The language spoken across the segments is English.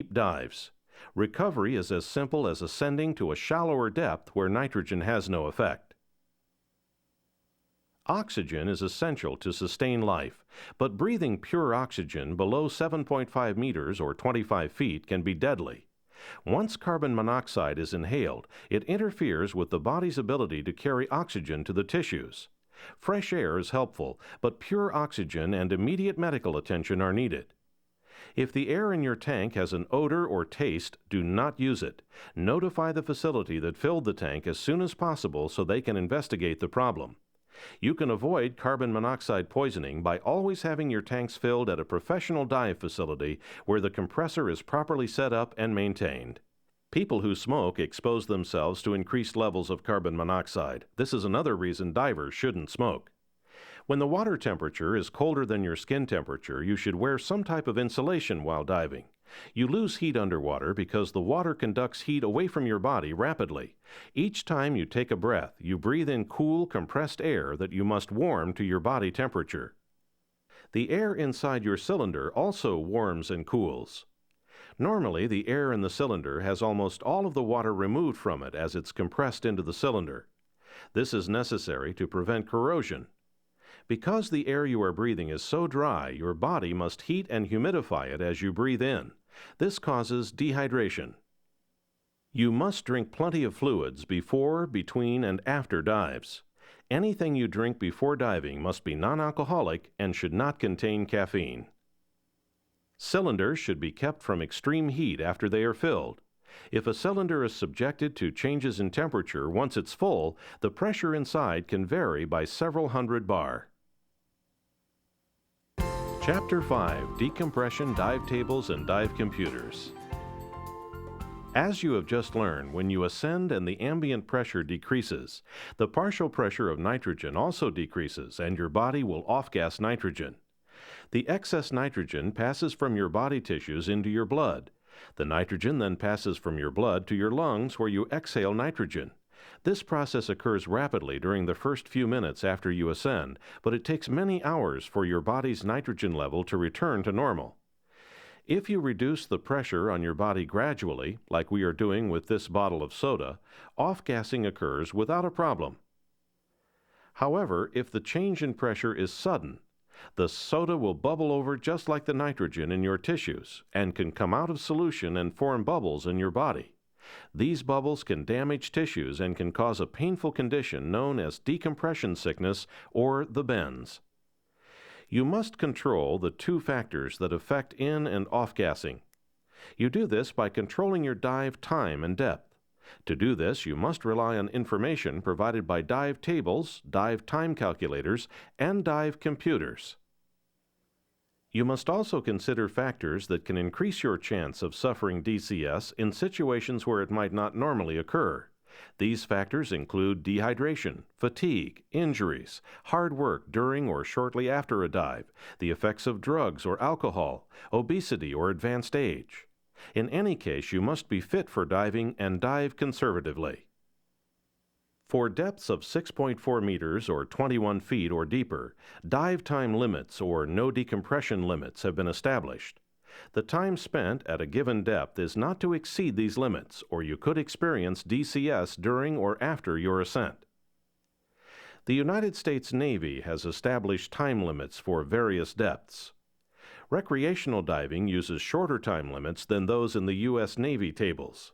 deep dives. Recovery is as simple as ascending to a shallower depth where nitrogen has no effect. Oxygen is essential to sustain life, but breathing pure oxygen below 7.5 meters or 25 feet can be deadly. Once carbon monoxide is inhaled, it interferes with the body's ability to carry oxygen to the tissues. Fresh air is helpful, but pure oxygen and immediate medical attention are needed. If the air in your tank has an odor or taste, do not use it. Notify the facility that filled the tank as soon as possible so they can investigate the problem. You can avoid carbon monoxide poisoning by always having your tanks filled at a professional dive facility where the compressor is properly set up and maintained. People who smoke expose themselves to increased levels of carbon monoxide. This is another reason divers shouldn't smoke. When the water temperature is colder than your skin temperature, you should wear some type of insulation while diving. You lose heat underwater because the water conducts heat away from your body rapidly. Each time you take a breath, you breathe in cool, compressed air that you must warm to your body temperature. The air inside your cylinder also warms and cools. Normally, the air in the cylinder has almost all of the water removed from it as it's compressed into the cylinder. This is necessary to prevent corrosion. Because the air you are breathing is so dry, your body must heat and humidify it as you breathe in. This causes dehydration. You must drink plenty of fluids before, between, and after dives. Anything you drink before diving must be non-alcoholic and should not contain caffeine. Cylinders should be kept from extreme heat after they are filled. If a cylinder is subjected to changes in temperature once it's full, the pressure inside can vary by several hundred bar. Chapter 5: Decompression Dive Tables and Dive Computers. As you have just learned, when you ascend and the ambient pressure decreases, the partial pressure of nitrogen also decreases and your body will off-gas nitrogen. The excess nitrogen passes from your body tissues into your blood. The nitrogen then passes from your blood to your lungs where you exhale nitrogen. This process occurs rapidly during the first few minutes after you ascend, but it takes many hours for your body's nitrogen level to return to normal. If you reduce the pressure on your body gradually, like we are doing with this bottle of soda, off-gassing occurs without a problem. However, if the change in pressure is sudden, the soda will bubble over just like the nitrogen in your tissues and can come out of solution and form bubbles in your body. These bubbles can damage tissues and can cause a painful condition known as decompression sickness or the bends. You must control the two factors that affect in- and off-gassing. You do this by controlling your dive time and depth. To do this, you must rely on information provided by dive tables, dive time calculators, and dive computers. You must also consider factors that can increase your chance of suffering DCS in situations where it might not normally occur. These factors include dehydration, fatigue, injuries, hard work during or shortly after a dive, the effects of drugs or alcohol, obesity or advanced age. In any case, you must be fit for diving and dive conservatively. For depths of 6.4 meters or 21 feet or deeper, dive time limits or no decompression limits have been established. The time spent at a given depth is not to exceed these limits, or you could experience DCS during or after your ascent. The United States Navy has established time limits for various depths. Recreational diving uses shorter time limits than those in the U.S. Navy tables.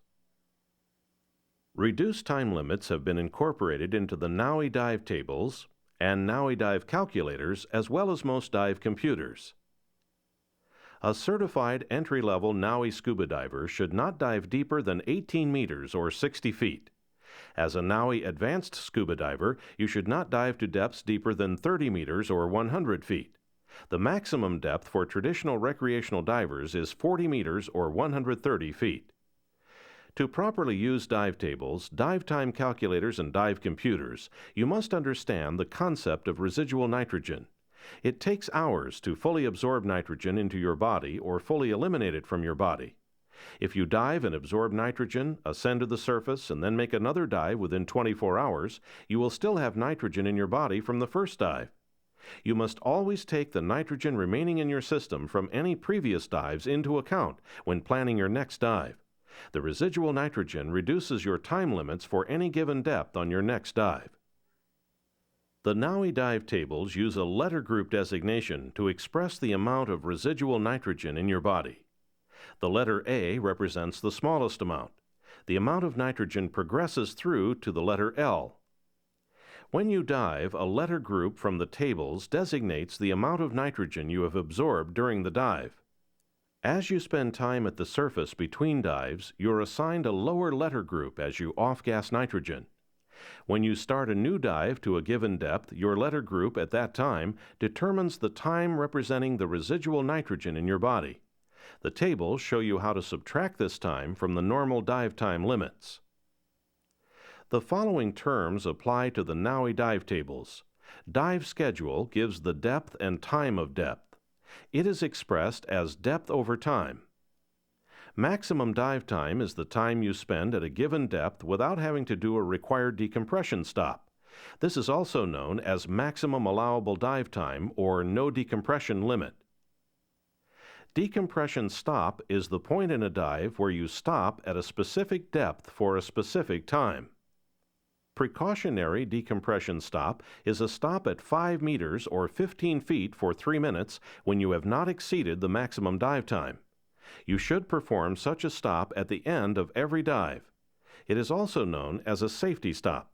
Reduced time limits have been incorporated into the NAUI dive tables and NAUI dive calculators as well as most dive computers. A certified entry-level NAUI scuba diver should not dive deeper than 18 meters or 60 feet. As a NAUI advanced scuba diver, you should not dive to depths deeper than 30 meters or 100 feet. The maximum depth for traditional recreational divers is 40 meters or 130 feet. To properly use dive tables, dive time calculators, and dive computers, you must understand the concept of residual nitrogen. It takes hours to fully absorb nitrogen into your body or fully eliminate it from your body. If you dive and absorb nitrogen, ascend to the surface, and then make another dive within 24 hours, you will still have nitrogen in your body from the first dive. You must always take the nitrogen remaining in your system from any previous dives into account when planning your next dive. The residual nitrogen reduces your time limits for any given depth on your next dive. The NAUI dive tables use a letter group designation to express the amount of residual nitrogen in your body. The letter A represents the smallest amount. The amount of nitrogen progresses through to the letter L. When you dive, a letter group from the tables designates the amount of nitrogen you have absorbed during the dive. As you spend time at the surface between dives, you're assigned a lower letter group as you off-gas nitrogen. When you start a new dive to a given depth, your letter group at that time determines the time representing the residual nitrogen in your body. The tables show you how to subtract this time from the normal dive time limits. The following terms apply to the NAUI dive tables. Dive schedule gives the depth and time of depth. It is expressed as depth over time. Maximum dive time is the time you spend at a given depth without having to do a required decompression stop. This is also known as maximum allowable dive time or no decompression limit. Decompression stop is the point in a dive where you stop at a specific depth for a specific time. Precautionary decompression stop is a stop at 5 meters or 15 feet for 3 minutes when you have not exceeded the maximum dive time. You should perform such a stop at the end of every dive. It is also known as a safety stop.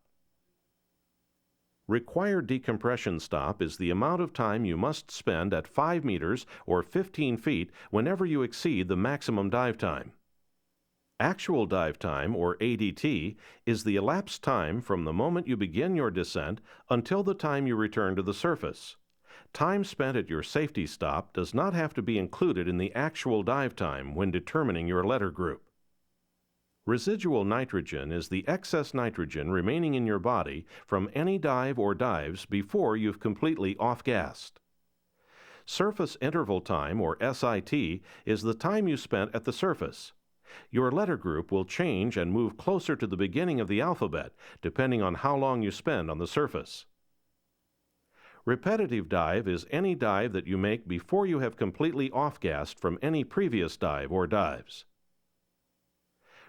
Required decompression stop is the amount of time you must spend at 5 meters or 15 feet whenever you exceed the maximum dive time. Actual dive time, or ADT, is the elapsed time from the moment you begin your descent until the time you return to the surface. Time spent at your safety stop does not have to be included in the actual dive time when determining your letter group. Residual nitrogen is the excess nitrogen remaining in your body from any dive or dives before you've completely off-gassed. Surface interval time, or SIT, is the time you spent at the surface. Your letter group will change and move closer to the beginning of the alphabet, depending on how long you spend on the surface. Repetitive dive is any dive that you make before you have completely off-gassed from any previous dive or dives.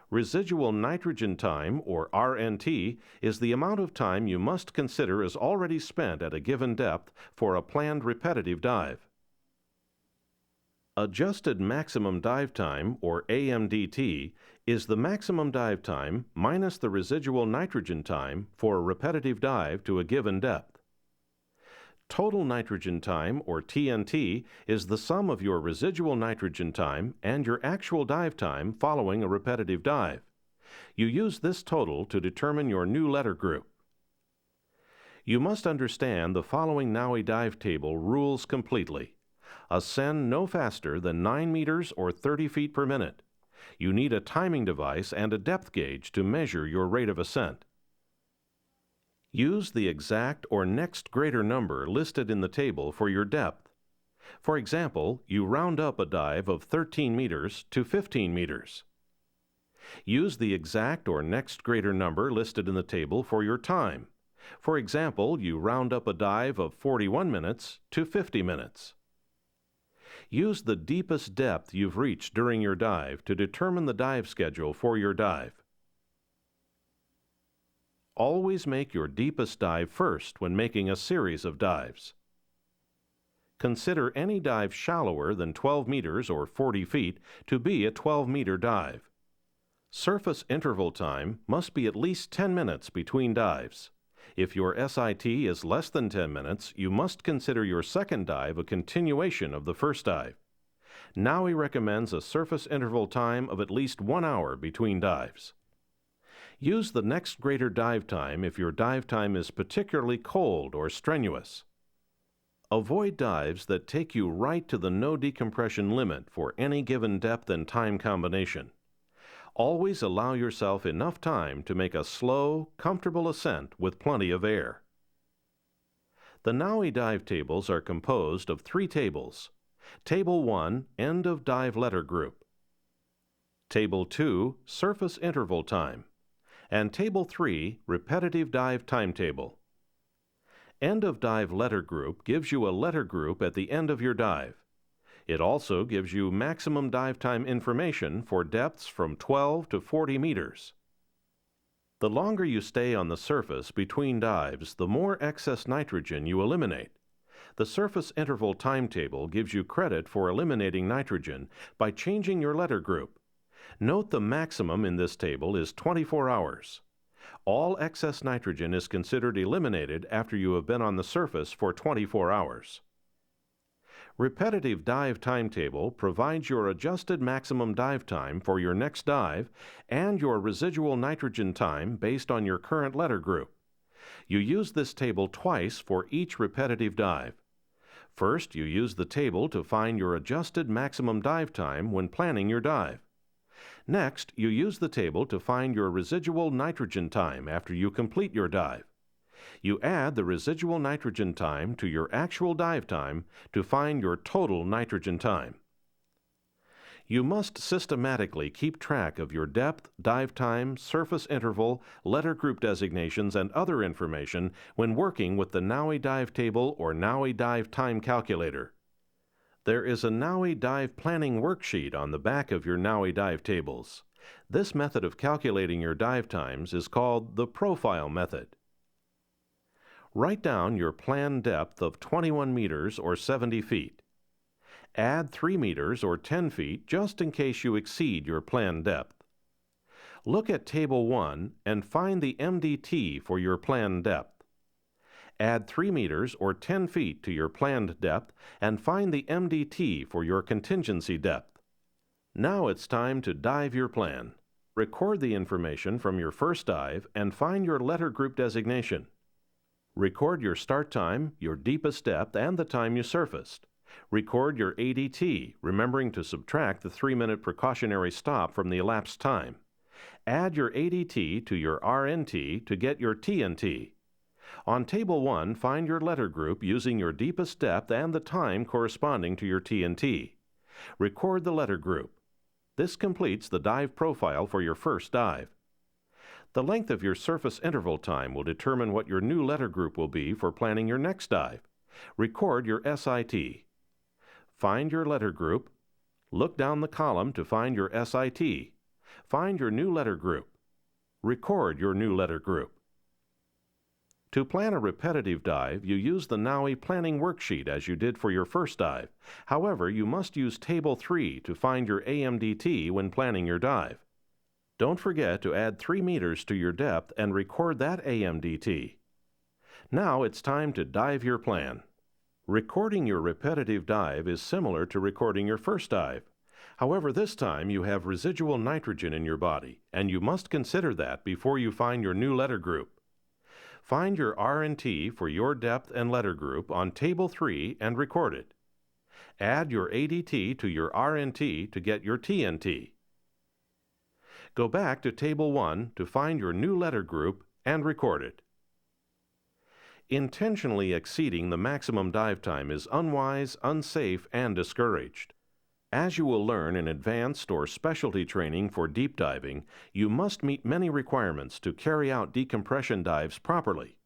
Residual nitrogen time, or RNT, is the amount of time you must consider as already spent at a given depth for a planned repetitive dive. Adjusted maximum dive time, or AMDT, is the maximum dive time minus the residual nitrogen time for a repetitive dive to a given depth. Total nitrogen time, or TNT, is the sum of your residual nitrogen time and your actual dive time following a repetitive dive. You use this total to determine your new letter group. You must understand the following NAUI dive table rules completely. Ascend no faster than 9 meters or 30 feet per minute. You need a timing device and a depth gauge to measure your rate of ascent. Use the exact or next greater number listed in the table for your depth. For example, you round up a dive of 13 meters to 15 meters. Use the exact or next greater number listed in the table for your time. For example, you round up a dive of 41 minutes to 50 minutes. Use the deepest depth you've reached during your dive to determine the dive schedule for your dive. Always make your deepest dive first when making a series of dives. Consider any dive shallower than 12 meters or 40 feet to be a 12-meter dive. Surface interval time must be at least 10 minutes between dives. If your SIT is less than 10 minutes, you must consider your second dive a continuation of the first dive. NAUI recommends a surface interval time of at least 1 hour between dives. Use the next greater dive time if your dive time is particularly cold or strenuous. Avoid dives that take you right to the no decompression limit for any given depth and time combination. Always allow yourself enough time to make a slow, comfortable ascent with plenty of air. The NAUI dive tables are composed of 3 tables. Table 1, End of Dive Letter Group. Table 2, Surface Interval Time. And Table 3, Repetitive Dive Timetable. End of dive letter group gives you a letter group at the end of your dive. It also gives you maximum dive time information for depths from 12 to 40 meters. The longer you stay on the surface between dives, the more excess nitrogen you eliminate. The surface interval timetable gives you credit for eliminating nitrogen by changing your letter group. Note the maximum in this table is 24 hours. All excess nitrogen is considered eliminated after you have been on the surface for 24 hours. Repetitive dive timetable provides your adjusted maximum dive time for your next dive and your residual nitrogen time based on your current letter group. You use this table twice for each repetitive dive. First, you use the table to find your adjusted maximum dive time when planning your dive. Next, you use the table to find your residual nitrogen time after you complete your dive. You add the residual nitrogen time to your actual dive time to find your total nitrogen time. You must systematically keep track of your depth, dive time, surface interval, letter group designations, and other information when working with the NAUI dive table or NAUI dive time calculator. There is a NAUI dive planning worksheet on the back of your NAUI dive tables. This method of calculating your dive times is called the profile method. Write down your planned depth of 21 meters or 70 feet. Add 3 meters or 10 feet just in case you exceed your planned depth. Look at Table 1 and find the MDT for your planned depth. Add 3 meters or 10 feet to your planned depth and find the MDT for your contingency depth. Now it's time to dive your plan. Record the information from your first dive and find your letter group designation. Record your start time, your deepest depth, and the time you surfaced. Record your ADT, remembering to subtract the 3-minute precautionary stop from the elapsed time. Add your ADT to your RNT to get your TNT. On Table 1, find your letter group using your deepest depth and the time corresponding to your TNT. Record the letter group. This completes the dive profile for your first dive. The length of your surface interval time will determine what your new letter group will be for planning your next dive. Record your SIT. Find your letter group. Look down the column to find your SIT. Find your new letter group. Record your new letter group. To plan a repetitive dive, you use the NAUI planning worksheet as you did for your first dive. However, you must use Table 3 to find your AMDT when planning your dive. Don't forget to add 3 meters to your depth and record that AMDT. Now it's time to dive your plan. Recording your repetitive dive is similar to recording your first dive. However, this time you have residual nitrogen in your body, and you must consider that before you find your new letter group. Find your RNT for your depth and letter group on Table 3 and record it. Add your ADT to your RNT to get your TNT. Go back to Table 1 to find your new letter group and record it. Intentionally exceeding the maximum dive time is unwise, unsafe, and discouraged. As you will learn in advanced or specialty training for deep diving, you must meet many requirements to carry out decompression dives properly.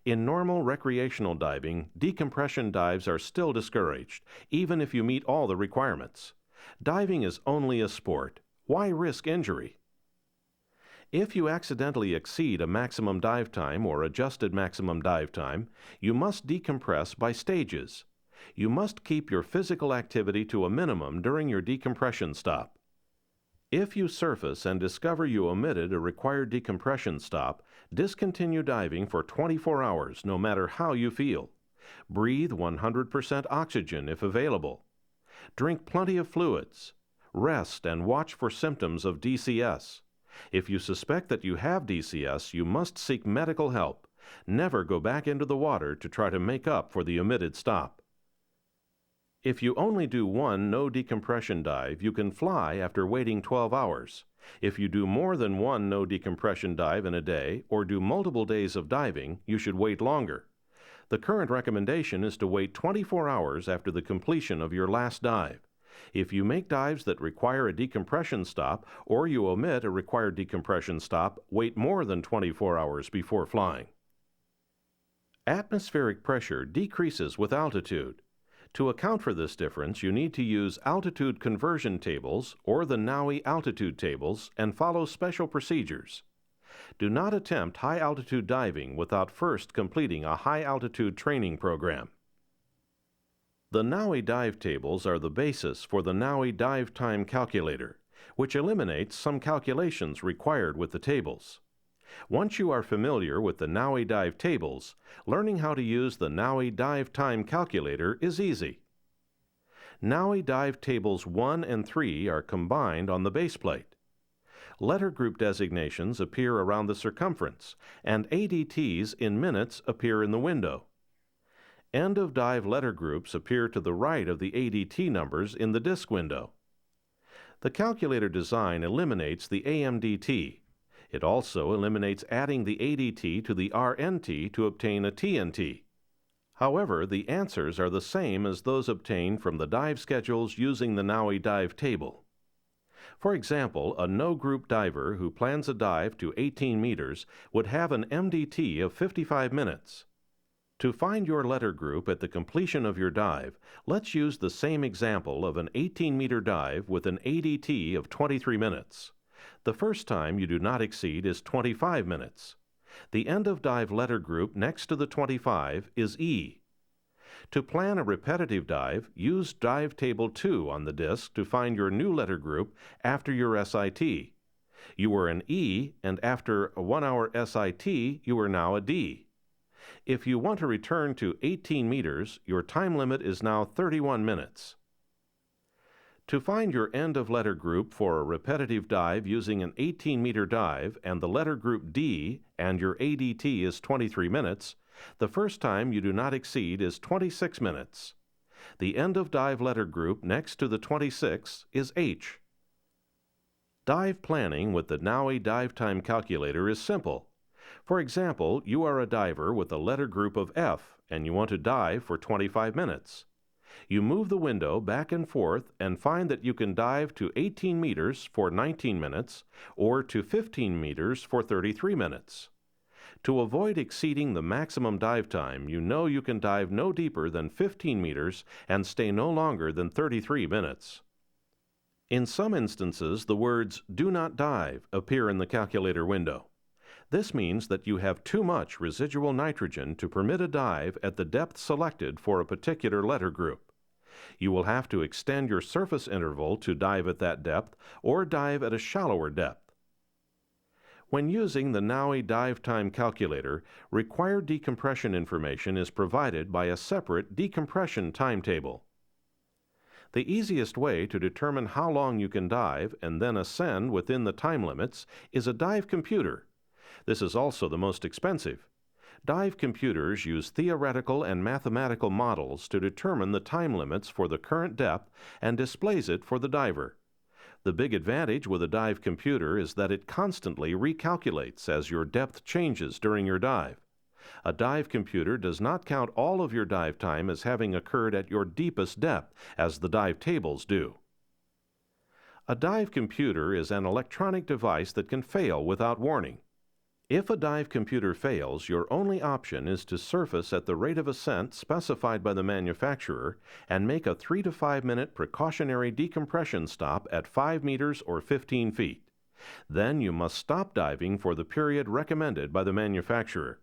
In normal recreational diving, decompression dives are still discouraged, even if you meet all the requirements. Diving is only a sport. Why risk injury? If you accidentally exceed a maximum dive time or adjusted maximum dive time, you must decompress by stages. You must keep your physical activity to a minimum during your decompression stop. If you surface and discover you omitted a required decompression stop, discontinue diving for 24 hours no matter how you feel. Breathe 100% oxygen if available. Drink plenty of fluids. Rest and watch for symptoms of DCS. If you suspect that you have DCS, you must seek medical help. Never go back into the water to try to make up for the omitted stop. If you only do one no decompression dive, you can fly after waiting 12 hours. If you do more than one no decompression dive in a day or do multiple days of diving, you should wait longer. The current recommendation is to wait 24 hours after the completion of your last dive. If you make dives that require a decompression stop or you omit a required decompression stop, wait more than 24 hours before flying. Atmospheric pressure decreases with altitude. To account for this difference, you need to use altitude conversion tables or the NAUI altitude tables and follow special procedures. Do not attempt high-altitude diving without first completing a high-altitude training program. The NAUI dive tables are the basis for the NAUI dive time calculator, which eliminates some calculations required with the tables. Once you are familiar with the NAUI dive tables, learning how to use the NAUI dive time calculator is easy. NAUI dive tables 1 and 3 are combined on the base plate. Letter group designations appear around the circumference, and ADTs in minutes appear in the window. End of dive letter groups appear to the right of the ADT numbers in the disk window. The calculator design eliminates the AMDT. It also eliminates adding the ADT to the RNT to obtain a TNT. However, the answers are the same as those obtained from the dive schedules using the NAUI dive table. For example, a no-group diver who plans a dive to 18 meters would have an MDT of 55 minutes. To find your letter group at the completion of your dive, let's use the same example of an 18-meter dive with an ADT of 23 minutes. The first time you do not exceed is 25 minutes. The end of dive letter group next to the 25 is E. To plan a repetitive dive, use dive table 2 on the disk to find your new letter group after your SIT. You were an E, and after a 1-hour SIT, you are now a D. If you want to return to 18 meters, your time limit is now 31 minutes. To find your end of letter group for a repetitive dive using an 18-meter dive and the letter group D and your ADT is 23 minutes, the first time you do not exceed is 26 minutes. The end of dive letter group next to the 26 is H. Dive planning with the NAUI dive time calculator is simple. For example, you are a diver with a letter group of F and you want to dive for 25 minutes. You move the window back and forth and find that you can dive to 18 meters for 19 minutes or to 15 meters for 33 minutes. To avoid exceeding the maximum dive time, you know you can dive no deeper than 15 meters and stay no longer than 33 minutes. In some instances, the words "do not dive" appear in the calculator window. This means that you have too much residual nitrogen to permit a dive at the depth selected for a particular letter group. You will have to extend your surface interval to dive at that depth or dive at a shallower depth. When using the NAUI dive time calculator, required decompression information is provided by a separate decompression timetable. The easiest way to determine how long you can dive and then ascend within the time limits is a dive computer. This is also the most expensive. Dive computers use theoretical and mathematical models to determine the time limits for the current depth and displays it for the diver. The big advantage with a dive computer is that it constantly recalculates as your depth changes during your dive. A dive computer does not count all of your dive time as having occurred at your deepest depth, as the dive tables do. A dive computer is an electronic device that can fail without warning. If a dive computer fails, your only option is to surface at the rate of ascent specified by the manufacturer and make a 3 to 5 minute precautionary decompression stop at 5 meters or 15 feet. Then you must stop diving for the period recommended by the manufacturer.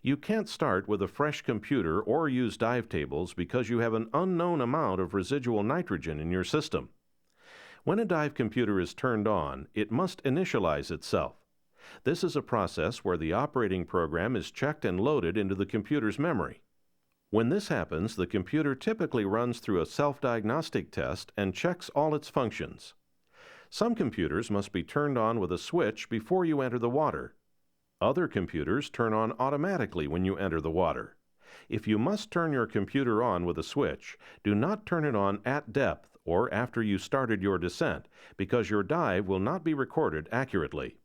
You can't start with a fresh computer or use dive tables because you have an unknown amount of residual nitrogen in your system. When a dive computer is turned on, it must initialize itself. This is a process where the operating program is checked and loaded into the computer's memory. When this happens, the computer typically runs through a self-diagnostic test and checks all its functions. Some computers must be turned on with a switch before you enter the water. Other computers turn on automatically when you enter the water. If you must turn your computer on with a switch, do not turn it on at depth or after you started your descent, because your dive will not be recorded accurately.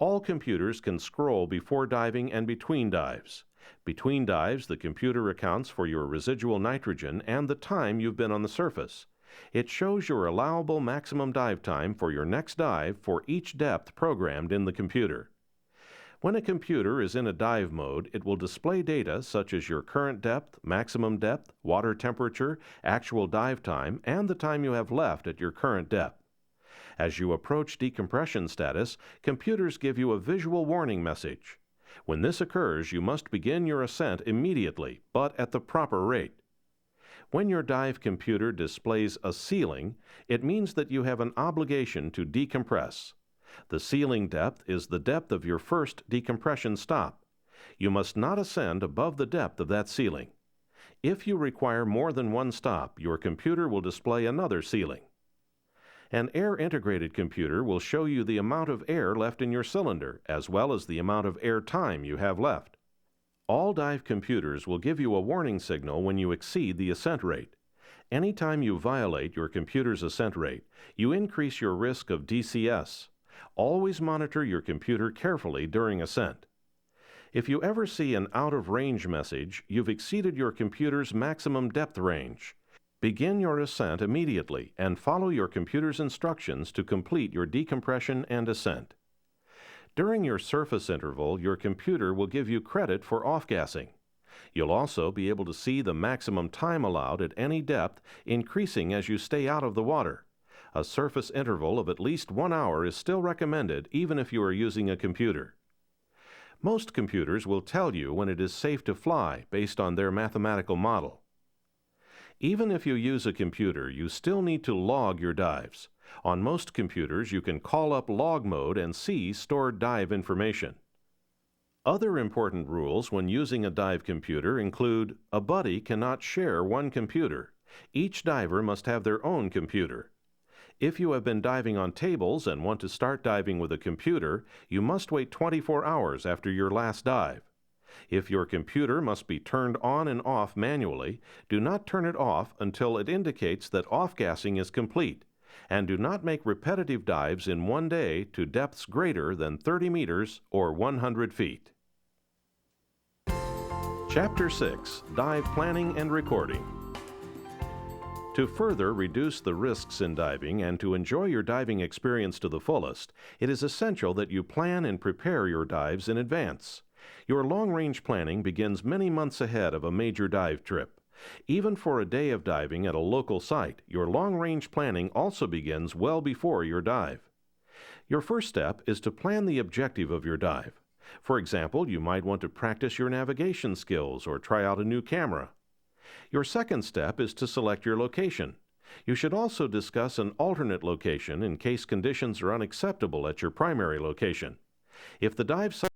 All computers can scroll before diving and between dives. Between dives, the computer accounts for your residual nitrogen and the time you've been on the surface. It shows your allowable maximum dive time for your next dive for each depth programmed in the computer. When a computer is in a dive mode, it will display data such as your current depth, maximum depth, water temperature, actual dive time, and the time you have left at your current depth. As you approach decompression status, computers give you a visual warning message. When this occurs, you must begin your ascent immediately, but at the proper rate. When your dive computer displays a ceiling, it means that you have an obligation to decompress. The ceiling depth is the depth of your first decompression stop. You must not ascend above the depth of that ceiling. If you require more than one stop, your computer will display another ceiling. An air-integrated computer will show you the amount of air left in your cylinder, as well as the amount of air time you have left. All dive computers will give you a warning signal when you exceed the ascent rate. Anytime you violate your computer's ascent rate, you increase your risk of DCS. Always monitor your computer carefully during ascent. If you ever see an out-of-range message, you've exceeded your computer's maximum depth range. Begin your ascent immediately and follow your computer's instructions to complete your decompression and ascent. During your surface interval, your computer will give you credit for off-gassing. You'll also be able to see the maximum time allowed at any depth, increasing as you stay out of the water. A surface interval of at least 1 hour is still recommended even if you are using a computer. Most computers will tell you when it is safe to fly based on their mathematical model. Even if you use a computer, you still need to log your dives. On most computers, you can call up log mode and see stored dive information. Other important rules when using a dive computer include a buddy cannot share one computer. Each diver must have their own computer. If you have been diving on tables and want to start diving with a computer, you must wait 24 hours after your last dive. If your computer must be turned on and off manually, do not turn it off until it indicates that off-gassing is complete, and do not make repetitive dives in one day to depths greater than 30 meters or 100 feet. Chapter 6, Dive Planning and Recording. To further reduce the risks in diving and to enjoy your diving experience to the fullest, it is essential that you plan and prepare your dives in advance. Your long-range planning begins many months ahead of a major dive trip. Even for a day of diving at a local site, your long-range planning also begins well before your dive. Your first step is to plan the objective of your dive. For example, you might want to practice your navigation skills or try out a new camera. Your second step is to select your location. You should also discuss an alternate location in case conditions are unacceptable at your primary location. If the dive site